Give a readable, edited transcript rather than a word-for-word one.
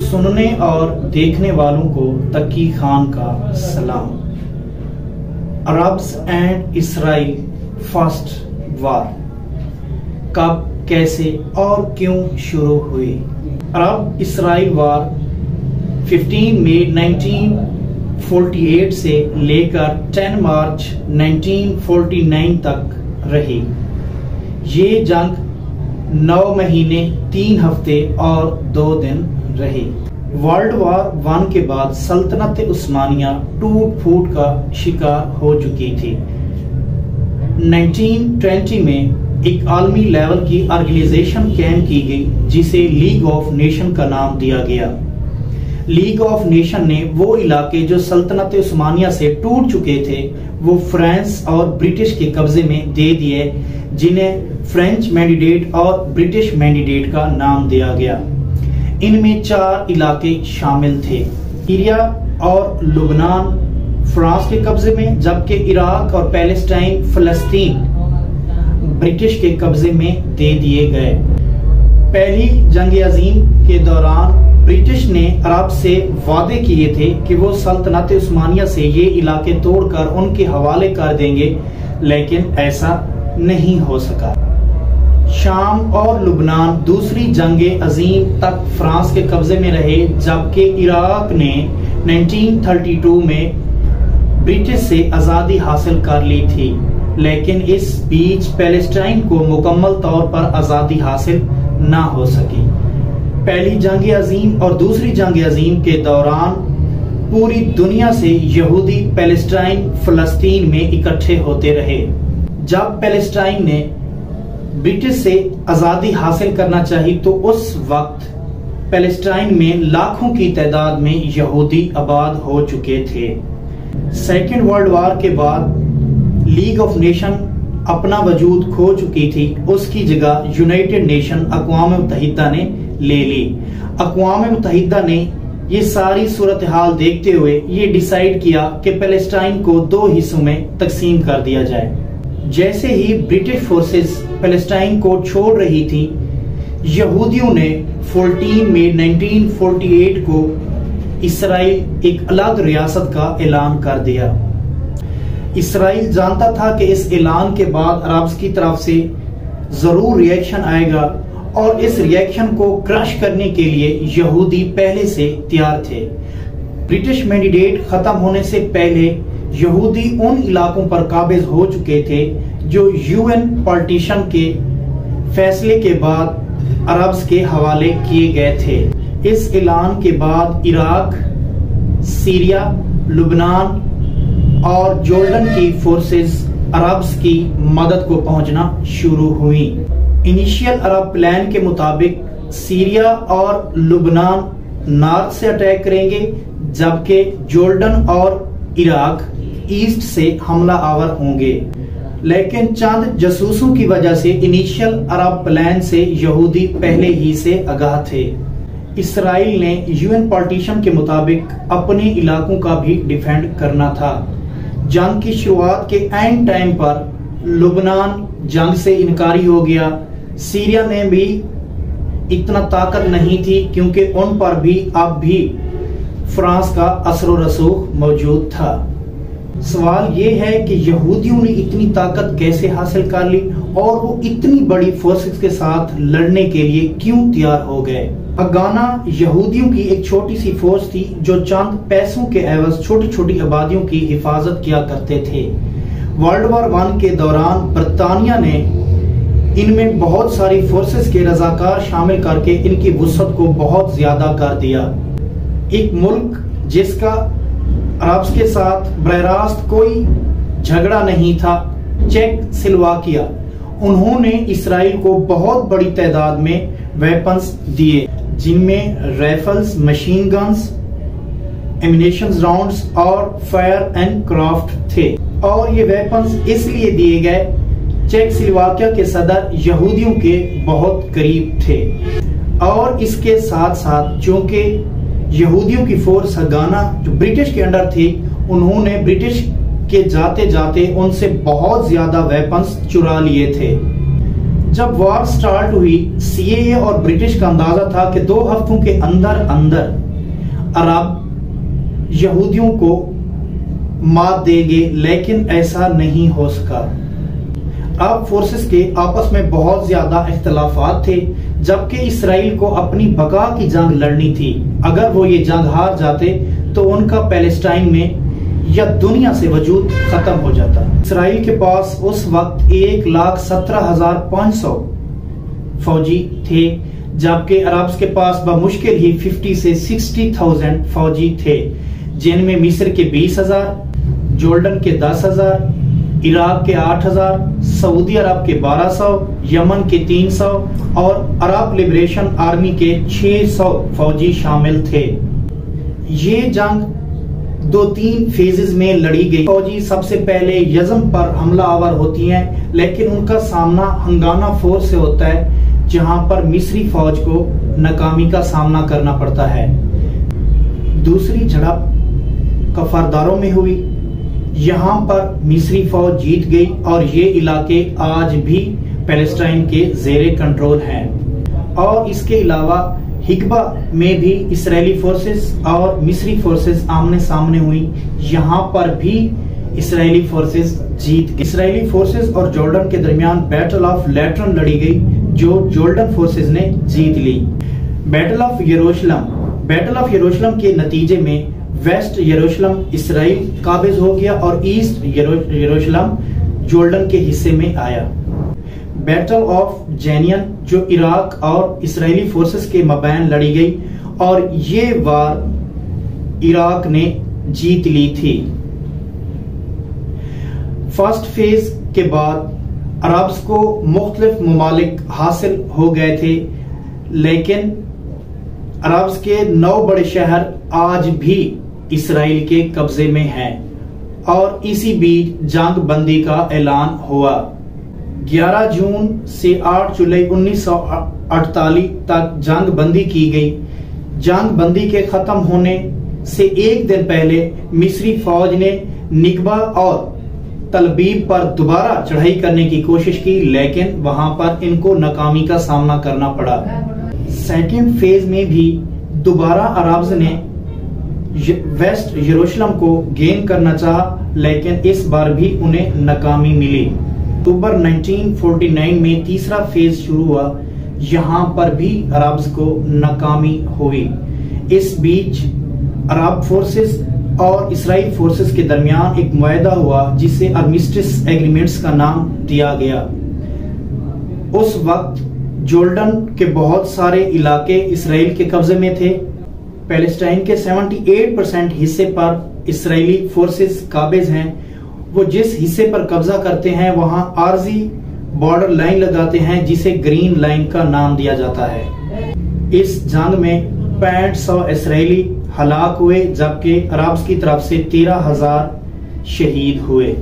सुनने और देखने वालों को तकी खान का सलाम। अरब्स एंड इसराइल फर्स्ट वार कब, कैसे और क्यों शुरू हुई? अरब इसराइल वार 15 मई 1948 से लेकर 10 मार्च 1949 तक रही। ये जंग 9 महीने 3 हफ्ते और 2 दिन रही। वर्ल्ड वार 1 के बाद सल्तनत उस्मानिया टूट फूट का शिकार हो चुकी थी। 1920 में एक आलमी लेवल की ऑर्गेनाइजेशन कायम की गई जिसे लीग ऑफ नेशन का नाम दिया गया। लीग ऑफ नेशन ने वो इलाके जो सल्तनत उस्मानिया से टूट चुके थे वो फ्रांस और ब्रिटिश के कब्जे में दे दिए, जिन्हें फ्रेंच मैंडेट और ब्रिटिश मैंडेट का नाम दिया गया। इनमें 4 इलाके शामिल थे। सीरिया और लुबनान फ्रांस के कब्जे में, जबकि इराक और पैलेस्टाइन फलस्तीन ब्रिटिश के कब्जे में दे दिए गए। पहली जंग अजीम के दौरान ब्रिटिश ने अरब से वादे किए थे कि वो सल्तनत उस्मानिया से ये इलाके तोड़कर उनके हवाले कर देंगे, लेकिन ऐसा नहीं हो सका। शाम और लुबनान दूसरी जंग अजीम तक फ्रांस के कब्जे में रहे, जबकि इराक ने 1932 में ब्रिटिश से आजादी हासिल कर ली थी, लेकिन इस बीच पैलेस्टाइन को मुकम्मल तौर पर आजादी हासिल न हो सकी। पहली जंग अजीम और दूसरी जंग अजीम के दौरान पूरी दुनिया से यहूदी पैलेस्टाइन फलस्तीन में इकट्ठे होते रहे। जब पैलेस्टाइन ने ब्रिटिश से आजादी हासिल करना चाहिए तो उस वक्त पैलेस्टाइन में लाखों की तादाद में यहूदी आबाद हो चुके थे। सेकेंड वर्ल्ड वार के बाद लीग ऑफ नेशन अपना वजूद खो चुकी थी, उसकी जगह यूनाइटेड नेशन अक़वाम मुत्तहिदा ने ले ली। अक़वाम मुत्तहिदा ने ये सारी सूरत हाल देखते हुए ये डिसाइड किया कि पैलेस्टाइन को 2 हिस्सों में तकसीम कर दिया जाए। जैसे ही ब्रिटिश फोर्सेस पैलेस्टाइन को छोड़ रही थी, यहूदियों ने 14 मई 1948 को इसराइल एक अलग रियासत का ऐलान कर दिया। इसराइल जानता था कि इस ऐलान के बाद अरब्स की तरफ से जरूर रिएक्शन आएगा और इस रिएक्शन को क्रश करने के लिए यहूदी पहले से तैयार थे। ब्रिटिश मैंडेट खत्म होने से पहले यहूदी उन इलाकों पर काबिज हो चुके थे जो यूएन पार्टीशन के फैसले के बाद अरब्स के हवाले किए गए थे। इस ऐलान के बाद इराक, सीरिया, लुबनान और जॉर्डन की फोर्सेस अरब्स की मदद को पहुंचना शुरू हुई। इनिशियल अरब प्लान के मुताबिक सीरिया और लुबनान नॉर्थ से अटैक करेंगे, जबकि जॉर्डन और इराक ईस्ट से हमला आवर होंगे। लेकिन चंद जासूसों की वजह से इनिशियल अरब प्लान से यहूदी पहले ही से आगाह थे। इसराइल ने यूएन पार्टीशन के मुताबिक अपने इलाकों का भी डिफेंड करना था। जंग की शुरुआत के एंड टाइम पर लुबनान जंग से इनकारी हो गया। सीरिया में भी इतना ताकत नहीं थी क्योंकि उन पर भी अब भी फ्रांस का असर और रसूख मौजूद था। सवाल ये है कि यहूदियों ने इतनी ताकत कैसे हासिल कर ली और वो इतनी बड़ी फोर्सेस के साथ लड़ने के लिए क्यों तैयार हो गए? अगाना यहूदियों की एक छोटी सी फोर्स थी जो चंद पैसों के एवज छोटी छोटी आबादियों की हिफाजत किया करते थे। वर्ल्ड वार 1 के दौरान बरतानिया ने इनमें बहुत सारी फोर्सेस के रजाकार शामिल करके इनकी वुसअत को बहुत ज्यादा कर दिया। एक मुल्क जिसका अरब्स के साथ बराह कोई झगड़ा नहीं था, चेकोस्लोवाकिया, उन्होंने इसराइल को बहुत बड़ी तादाद में वेपन्स दिए, जिनमें rifles, machine guns, ammunition rounds और फायर एंड क्राफ्ट थे। और ये वेपन्स इसलिए दिए गए, चेकोस्लोवाकिया के सदर यहूदियों के बहुत करीब थे। और इसके साथ साथ चूंकि यहूदियों की फोर्स हगाना जो ब्रिटिश के अंडर थी, उन्होंने ब्रिटिश के जाते जाते उनसे बहुत ज्यादा वेपन्स चुरा लिए थे। जब वॉर स्टार्ट हुई, सीएए और ब्रिटिश का अंदाजा था कि 2 हफ्तों के अंदर अंदर अरब यहूदियों को मात देंगे, लेकिन ऐसा नहीं हो सका। अब फोर्सेस के आपस में बहुत ज्यादा इख्तलाफात थे, जबकि इसराइल को अपनी बका की जंग लड़नी थी। अगर वो ये जंग हार जाते तो उनका पैलेस्टाइन में या दुनिया से वजूद खत्म हो जाता। इसराइल के पास उस वक्त 1,17,500 फौजी थे, जबकि अरब्स के पास बमुश्किल ही 50 से 60,000 फौजी थे, जिनमें मिस्र के 20,000, जॉर्डन के 10,000, इराक के 8,000, सऊदी अरब के 1,200, यमन के 300 और अरब लिबरेशन आर्मी के 600 फौजी शामिल थे। ये जंग 2-3 फेजेस में लड़ी गई। फौजी सबसे पहले यज़म पर हमलावर होती हैं, लेकिन उनका सामना हंगाना फोर्स से होता है, जहां पर मिस्री फौज को नाकामी का सामना करना पड़ता है। दूसरी झड़प कफरदारों में हुई। यहाँ पर मिस्री फौज जीत गई और ये इलाके आज भी पैलेस्टाइन के ज़ेरे कंट्रोल हैं। और इसके अलावा हिकबा में भी इस्राएली फोर्सेस और मिस्री फोर्सेस आमने सामने हुई। यहाँ पर भी इस्राएली फोर्सेस जीत गई। इस्राएली फोर्सेस और जॉर्डन के दरमियान बैटल ऑफ लैट्रन लड़ी गई, जो जॉर्डन फोर्सेस ने जीत ली। बैटल ऑफ यरूशलेम के नतीजे में वेस्ट यरूशलेम इसराइल काबिज हो गया और ईस्ट यरूशलेम जॉर्डन के हिस्से में आया। बैटल ऑफ जेनियन जो इराक और इस्राएली फोर्सेस के मबैन लड़ी गई और ये वार इराक ने जीत ली थी। फर्स्ट फेज के बाद अरब्स को मुख्तलिफ ममालिक हासिल हो गए थे, लेकिन अरब्स के 9 बड़े शहर आज भी इसराइल के कब्जे में हैं और इसी बीच जंग बंदी का ऐलान हुआ। 11 जून से 8 जुलाई 1948 तक जंग बंदी की गई। जंग बंदी के खत्म होने से एक दिन पहले मिस्री फौज ने निकबा और तलबीब पर दोबारा चढ़ाई करने की कोशिश की, लेकिन वहां पर इनको नाकामी का सामना करना पड़ा। सेकेंड फेज में भी दोबारा अरब्स ने वेस्ट यरूशलेम को गेन करना चाहा, लेकिन इस बार भी उन्हें नाकामी मिली। अक्टूबर 1949 में तीसरा फेज शुरू हुआ, यहाँ पर भी अरब्स को नाकामी हुई। इस बीच अरब फोर्सेस और इस्राइल फोर्सेस के दरमियान एक मुआहदा हुआ, जिसे आर्मिस्टिस एग्रीमेंट्स का नाम दिया गया। उस वक्त जॉर्डन के बहुत सारे इलाके इसराइल के कब्जे में थे। पैलेस्टाइन के 78% हिस्से पर इस्राएली फोर्सेस काबिज हैं। वो जिस हिस्से पर कब्जा करते हैं वहां आरजी बॉर्डर लाइन लगाते हैं, जिसे ग्रीन लाइन का नाम दिया जाता है। इस जंग में 6500 इस्राएली हलाक हुए, जबकि अरब्स की तरफ से 13,000 शहीद हुए।